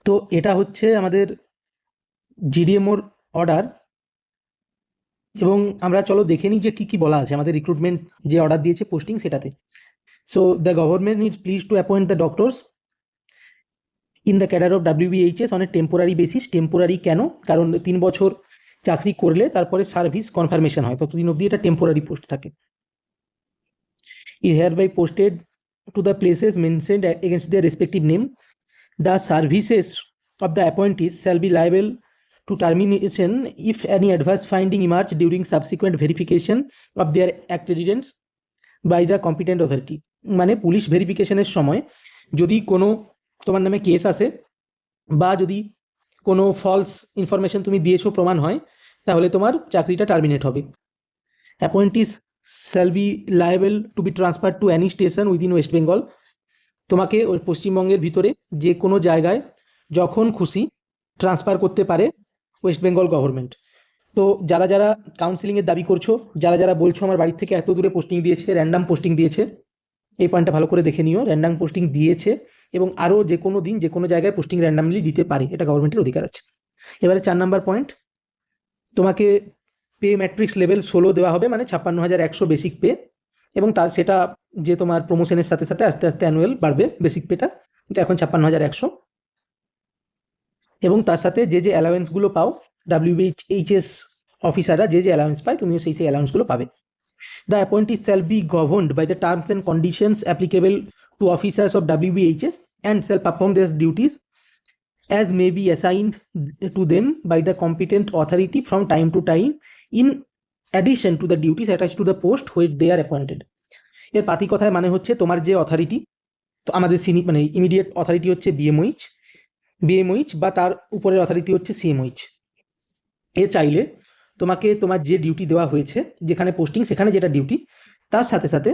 তো এটা হচ্ছে আমাদের জিডিএমওর অর্ডার, এবং আমরা চলো দেখে নিই যে কি কি বলা আছে আমাদের রিক্রুটমেন্ট যে অর্ডার দিয়েছে পোস্টিং সেটাতে। So the government is please to appoint the doctors in the cadre of WBHS on a temporary basis. Temporary কেন? কারণ 3 বছর চাকরি করলে তারপরে সার্ভিস কনফার্মেশন হয়, ততদিন অবধি এটা টেম্পোরারি পোস্ট থাকে। Is hereby posted to the places mentioned against their respective name. The services of the appointees shall be liable to termination if any adverse finding emerge during subsequent verification of their accreditance by the competent authority. মানে police ভেরিফিকেশনের সময় যদি কোনো তোমার নামে case আসে বা যদি কোনো ফলস ইনফরমেশন তুমি দিয়েছো প্রমাণ হয়, তাহলে তোমার চাকরিটা টার্মিনেট হবে। Appointees shall be liable to be transfer to any station within West Bengal. তোমাকে ওই পশ্চিমবঙ্গের ভিতরে যে কোনো জায়গায় যখন খুশি ট্রান্সফার করতে পারে ওয়েস্ট বেঙ্গল গভর্নমেন্ট। তো যারা যারা কাউন্সিলিংয়ের দাবি করছো, যারা যারা বলছো আমার বাড়ির থেকে এত দূরে পোস্টিং দিয়েছে, র্যান্ডাম পোস্টিং দিয়েছে, এই পয়েন্টটা ভালো করে দেখে নিও। র্যান্ডাম পোস্টিং দিয়েছে এবং আরও যে কোনো দিন যে কোনো জায়গায় পোস্টিং র্যান্ডামলি দিতে পারে, এটা গভর্নমেন্টের অধিকার আছে। এবারে 4 নম্বর পয়েন্ট, তোমাকে পে ম্যাট্রিক্স লেভেল 16 দেওয়া হবে, মানে 56,100 বেসিক পে, এবং তার সেটা যে তোমার প্রমোশনের সাথে সাথে আস্তে আস্তে অ্যানুয়াল বাড়বে বেসিক পেটা, কিন্তু এখন 56,100। এবং তার সাথে যে যে অ্যালাউয়েন্সগুলো পাও ডাব্লিউবিএইচএস অফিসাররা যে যে অ্যালাউয়েন্স পায়, তুমিও সেই সেই অ্যালাউয়েন্সগুলো পাবে। The appointees shall be governed by the terms and conditions applicable to officers of WBHS and shall perform their duties as may be assigned to them by the competent authority from time to time in addition to the duties attached to the post which they are appointed. এর পাতি কথায় মানে হচ্ছে তোমার যে authority, তো আমাদের মানে ইমিডিয়েট অথরিটি হচ্ছে বিএমওইচ বা তার উপরের অথরিটি হচ্ছে সিএমওইচ। এ চাইলে তোমাকে তোমার যে ডিউটি দেওয়া হয়েছে, যেখানে পোস্টিং সেখানে যেটা ডিউটি, তার সাথে সাথে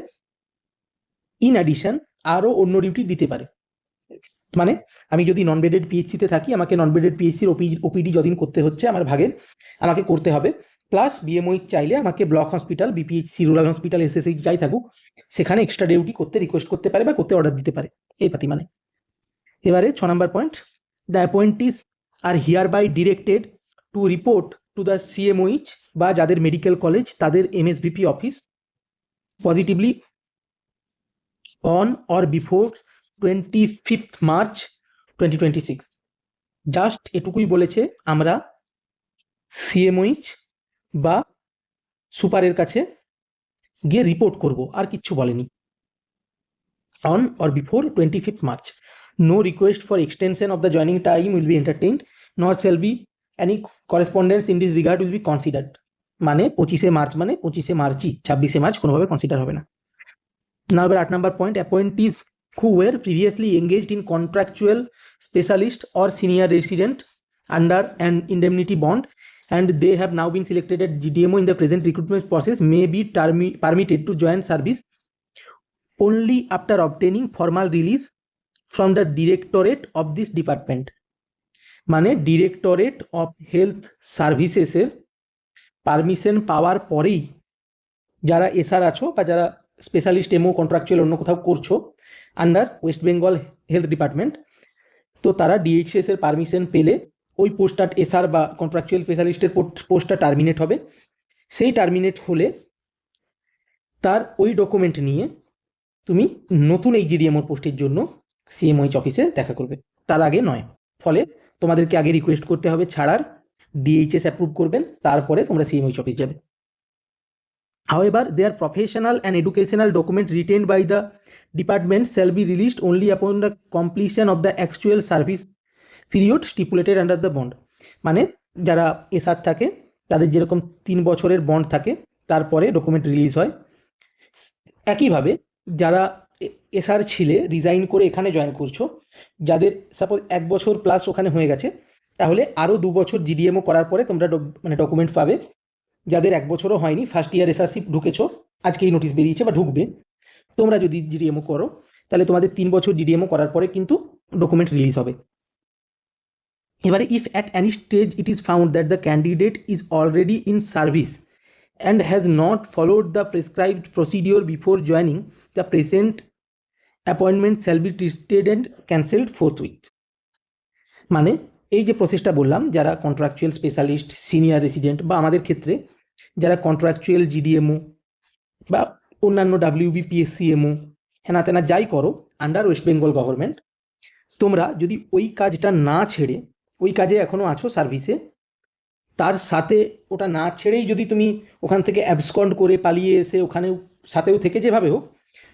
ইন অ্যাডিশন আরও অন্য ডিউটি দিতে পারে। মানে আমি যদি নন বেডেড পিএইচসিতে থাকি, আমাকে নন বেডেড পিএইচসির ওপিডি যদিন করতে হচ্ছে আমার ভাগের, আমাকে করতে হবে। প্লাস বিএমওই চাইলে আমাকে block hospital, BPHC, rural hospital, SSH যাই থাকুক, সেখানে এক্সট্রা ডিউটি করতে রিকোয়েস্ট করতে পারে বা করতে অর্ডার দিতে পারে, এই পাতি মানে। এবারে 6 number point, the appointees are hereby directed to report to the CMOH বা যাদের মেডিকেল কলেজ তাদের MSVP office positively on or before 25th March 2026। Just এটুকুই বলেছে, আমরা সিএমওইচ বা সুপারের কাছে গিয়ে রিপোর্ট করব, আর কিচ্ছু বলেনি। On or before 25th March, no request for extension of the joining time will be entertained, nor shall be any correspondence in this regard will be considered। মানে 25শে মার্চ মানে 25শে মার্চই, 26শে মার্চ কোনোভাবে কনসিডার হবে না। না, এবার 8 নম্বর point, appointees who were previously engaged in contractual specialist or senior resident under an indemnity bond and they have now been selected at GDMO in the present recruitment process may be permitted to join service only after obtaining formal release from the directorate of this department। মানে directorate of health সার্ভিসেসের permission পাওয়ার পরেই যারা SR আছো বা যারা specialist এমও contractual অন্য কোথাও করছো under West Bengal health department, তো তারা ডিএইচএস এর পারমিশন পেলে ওই পোস্টটা এসআর বা কন্ট্রাকচুয়াল স্পেশালিস্টের পোস্টটা টার্মিনেট হবে। সেই টার্মিনেট হলে তার ওই ডকুমেন্ট নিয়ে তুমি নতুন এই জিডিএমওর পোস্টের জন্য সিএমওইচ অফিসে দেখা করবে, তার আগে নয়। ফলে তোমাদেরকে আগে রিকোয়েস্ট করতে হবে ছাড়ার, ডিএইচএস অ্যাপ্রুভ করবেন, তারপরে তোমরা সিএমওইচ অফিস যাবে। However, their professional and educational document retained by the department shall be released only upon the completion of the actual service period stipulated under the bond। মানে যারা SR থাকে তাদের যেরকম 3 বছরের বন্ড থাকে, তারপরে ডকুমেন্ট রিলিজ হয়। একইভাবে যারা এসআর ছিলে রিজাইন করে এখানে জয়েন করছো, যাদের সাপোজ 1 বছর প্লাস ওখানে হয়ে গেছে, তাহলে আরও 2 বছর জিডিএমও করার পরে তোমরা মানে ডকুমেন্ট পাবে। যাদের 1 বছরও হয়নি, ফার্স্ট ইয়ার এসআরসি ঢুকেছো, আজকেই নোটিশ বেরিয়েছে বা ঢুকবে, তোমরা যদি জিডিএমও করো তাহলে তোমাদের 3 বছর জিডিএমও করার পরে কিন্তু ডকুমেন্ট রিলিজ হবে। এবারে if at any stage it is found that the candidate is already in service and has not followed the prescribed procedure before joining, the present appointment shall be tested and cancelled forthwith। মানে এই যে প্রসেসটা বললাম, যারা contractual specialist, senior resident বা আমাদের ক্ষেত্রে যারা কন্ট্রাকচুয়াল জিডিএমও বা অন্যান্য ডাব্লিউবিপিএসসিএমও হেনা তেনা যাই করো আন্ডার ওয়েস্ট বেঙ্গল গভর্নমেন্ট, তোমরা যদি ওই কাজটা না ছেড়ে, ওই কাজে এখনো আছো সার্ভিসে, তার সাথে ওটা না ছেড়েই যদি তুমি ওখান থেকে অ্যাবসকন্ড করে পালিয়ে এসে ওখানে সাথেও থেকে যেভাবে হোক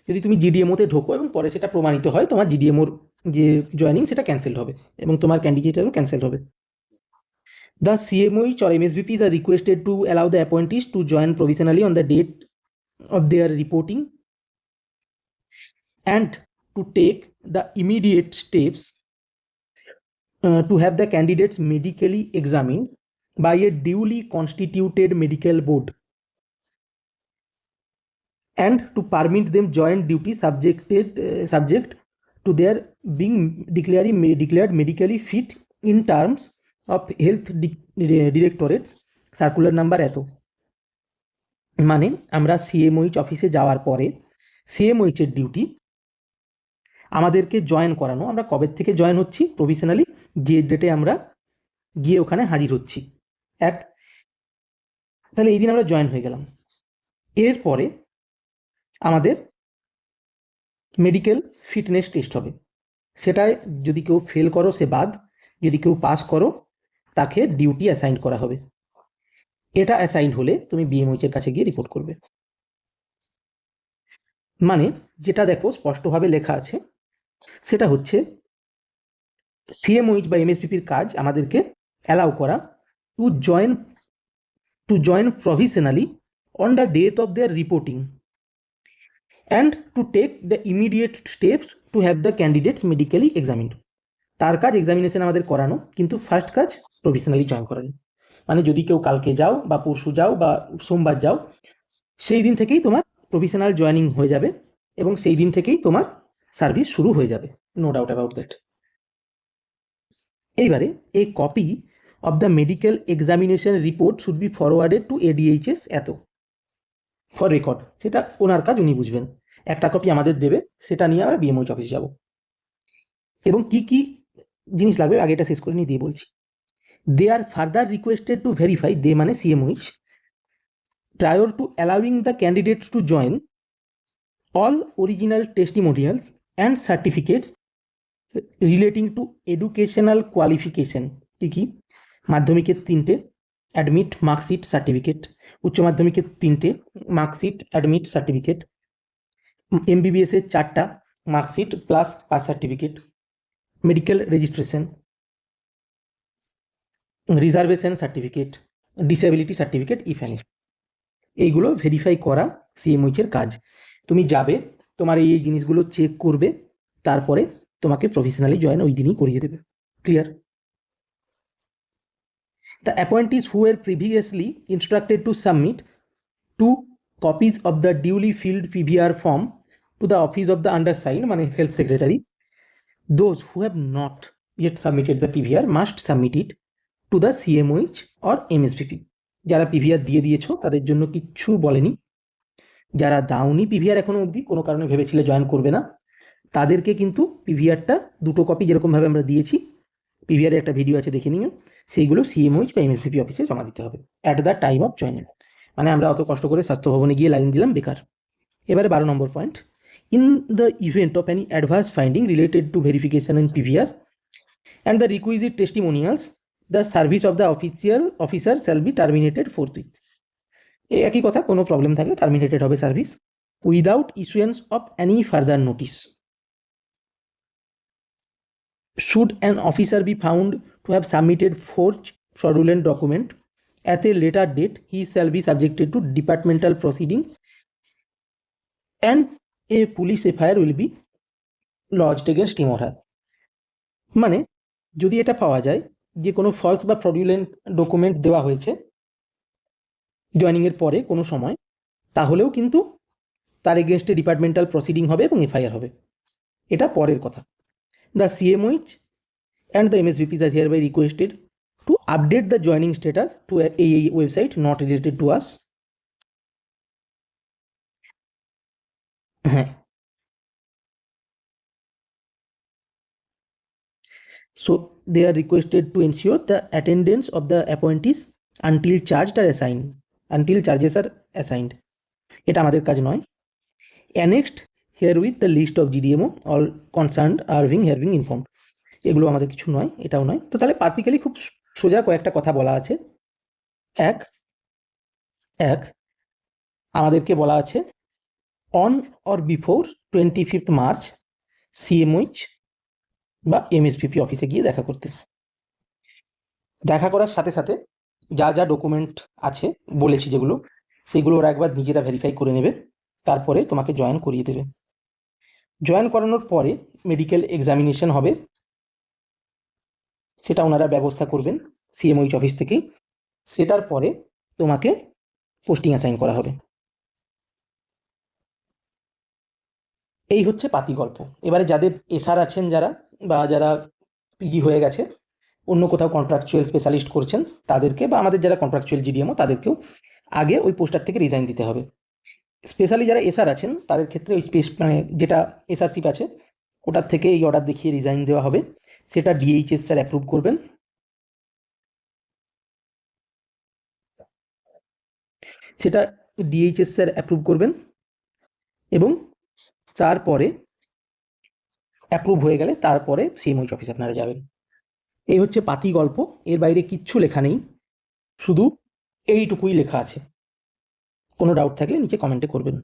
যদি তুমি জিডিএমওতে ঢোকো এবং পরে সেটা প্রমাণিত হয়, তোমার জিডিএমওর যে জয়েনিং সেটা ক্যান্সেল হবে এবং তোমার ক্যান্ডিডেটেরও ক্যান্সেল হবে। The CMOH or MSVPs are requested to allow the appointees to join provisionally on the date of their reporting and to take the immediate steps to have the candidates medically examined by a duly constituted medical board and to permit them join duty subject to their being declared medically fit in terms of health directorates circular number এত। মানে আমরা CMOH অফিসে যাওয়ার পরে CMOH এর duty আমাদেরকে join করানো। আমরা কবে থেকে জয়েন হচ্ছি? প্রভিশনালি যে ডেটে আমরা গিয়ে ওখানে হাজির হচ্ছি, এক, তাহলে এই দিন আমরা জয়েন হয়ে গেলাম। এরপরে আমাদের মেডিকেল ফিটনেস টেস্ট হবে, সেটায় যদি কেউ ফেল করো সে বাদ, যদি কেউ পাস করো তাকে ডিউটি অ্যাসাইন করা হবে। এটা অ্যাসাইন হলে তুমি বিএমওইচ এর কাছে গিয়ে রিপোর্ট করবে। মানে যেটা দেখো স্পষ্টভাবে লেখা আছে সেটা হচ্ছে সিএমওইচ বা এমএসপিপির কাজ আমাদেরকে অ্যালাউ করা to join provisionally on the date of their reporting and to take the immediate steps to have the candidates medically examined. তার কাজ এক্সামিনেশন আমাদের করানো, কিন্তু ফার্স্ট কাজ প্রভিশনালি জয়েন করানো। মানে যদি কেউ কালকে যাও বা পরশু যাও বা সোমবার যাও, সেই দিন থেকেই তোমার প্রভিশনাল জয়েনিং হয়ে যাবে এবং সেই দিন থেকেই তোমার সার্ভিস শুরু হয়ে যাবে, নো ডাউট অ্যাবাউট দ্যাট। এইবারে a copy of the medical examination report should be forwarded to ADHS এত ফর রেকর্ড। সেটা ওনার কাজ, উনি বুঝবেন। একটা কপি আমাদের দেবে, সেটা নিয়ে আমরা বিএমওইচ অফিসে যাব। এবং কি কি জিনিস লাগবে আগে এটা শেষ করে নিয়ে দিয়ে বলছি। দে আর ফার্দার রিকোয়েস্টেড টু ভেরিফাই, দে মানে CMOH, prior to allowing the candidates to join, all original testimonials and certificates relating to educational qualification কি মাধ্যমিকের 3টে অ্যাডমিট মার্কশিট সার্টিফিকেট, উচ্চ মাধ্যমিকের 3টে মার্কশিট অ্যাডমিট সার্টিফিকেট, এমবিবিএস এর 4টা marksheet plus pass certificate, medical registration, reservation certificate, disability certificate if any, এইগুলো verify করা সিএমওইচ এর কাজ। তুমি যাবে, তোমার এই জিনিসগুলো চেক করবে, তারপরে তোমাকে প্রফেশনালি জয়েন ওই দিনই করিয়ে দেবে। Clear? The appointees who were previously instructed to submit 2 copies of the duly filled PVR form to the office of the undersigned, মানে health secretary, those who have not yet submitted the PVR must submit it to the CMOH or MSPP. যারা PVR দিয়ে দিয়েছো তাদের জন্য কিচ্ছু বলেনি। যারা দাওনি পিভিআর এখনো অবধি, কোনো কারণে ভেবেছিলে জয়েন করবে না, তাদেরকে কিন্তু পিভিআরটা 2টো কপি যেরকমভাবে আমরা দিয়েছি, পিভিআর একটা ভিডিও আছে দেখে নিও, সেইগুলো সিএমওইচ বা এমএসপিপি অফিসে জমা দিতে হবে at the time of joining. মানে আমরা অত কষ্ট করে স্বাস্থ্য ভবনে গিয়ে লাইন দিলাম বেকার। এবারে 12 নম্বর point, in the event of any advance finding related to verification in PVR and the requisite testimonials, the service of the officer shall be terminated forthwith. এই একই কথা, কোনো প্রবলেম থাকলে টার্মিনেটেড হবে service without issuance of any further notice. Should an officer be found to have submitted forged fraudulent document at a later date, he shall be subjected to departmental proceeding and a police FIR will be lodged against him or her. মানে যদি এটা পাওয়া যায় যে কোনো false বা fraudulent document দেওয়া হয়েছে জয়েনিং এর পরে কোনো সময়, তাহলেও কিন্তু তার এগেনস্টে ডিপার্টমেন্টাল প্রসিডিং হবে এবং এফআইআর হবে। এটা পরের কথা। The CMOH and the MSVPs are hereby requested to update the joining status to a website not related to us. হ্যাঁ, So they are requested to ensure the attendance of the appointees until charged are assigned, until charges are assigned. এটা আমাদের কাজ নয়। Annexed herewith the list of GDMO all concerned are being here being informed. এগুলো আমাদের কিছু নয়, এটাও নয়। তো তাহলে পার্টিক্যালি খুব সোজা কয়েকটা কথা বলা আছে। এক আমাদেরকে বলা আছে on or before 25th March CMOH বা এমএসভিপি অফিসে গিয়ে দেখা করতে। দেখা করার সাথে সাথে যা যা ডকুমেন্ট আছে বলেছি যেগুলো, সেগুলো ওরা একবার নিজেরা ভেরিফাই করে নেবে, তারপরে তোমাকে জয়েন করিয়ে দেবে। জয়েন করানোর পরে মেডিকেল এক্সামিনেশন হবে, সেটা ওনারা ব্যবস্থা করবেন সিএমওইচ অফিস থেকেই। সেটার পরে তোমাকে পোস্টিং অ্যাসাইন করা হবে। এই হচ্ছে পাতি গল্প। এবারে যাদের এসআর আছেন, যারা বা যারা পিজি হয়ে গেছে, অন্য কোথাও কন্ট্রাকচুয়াল স্পেশালিস্ট করছেন, তাদেরকে বা আমাদের যারা কন্ট্রাকচুয়াল জিডিএমও, তাদেরকেও আগে ওই পোস্টার থেকে রিজাইন দিতে হবে। স্পেশালি যারা এসআর আছেন তাদের ক্ষেত্রে ওই মানে যেটা এসআরশিপ আছে ওটার থেকে এই অর্ডার দেখিয়ে রিজাইন দেওয়া হবে। সেটা ডিএইচএস স্যার অ্যাপ্রুভ করবেন। এবং তারপরে অ্যাপ্রুভ হয়ে গেলে তারপরে সিএমওইচ অফিসে আপনারা যাবেন। এই হচ্ছে পাতি গল্প, এর বাইরে কিচ্ছু লেখা নেই, শুধু এইটুকুই লেখা আছে। কোনো ডাউট থাকলে নিচে কমেন্টে করবেন।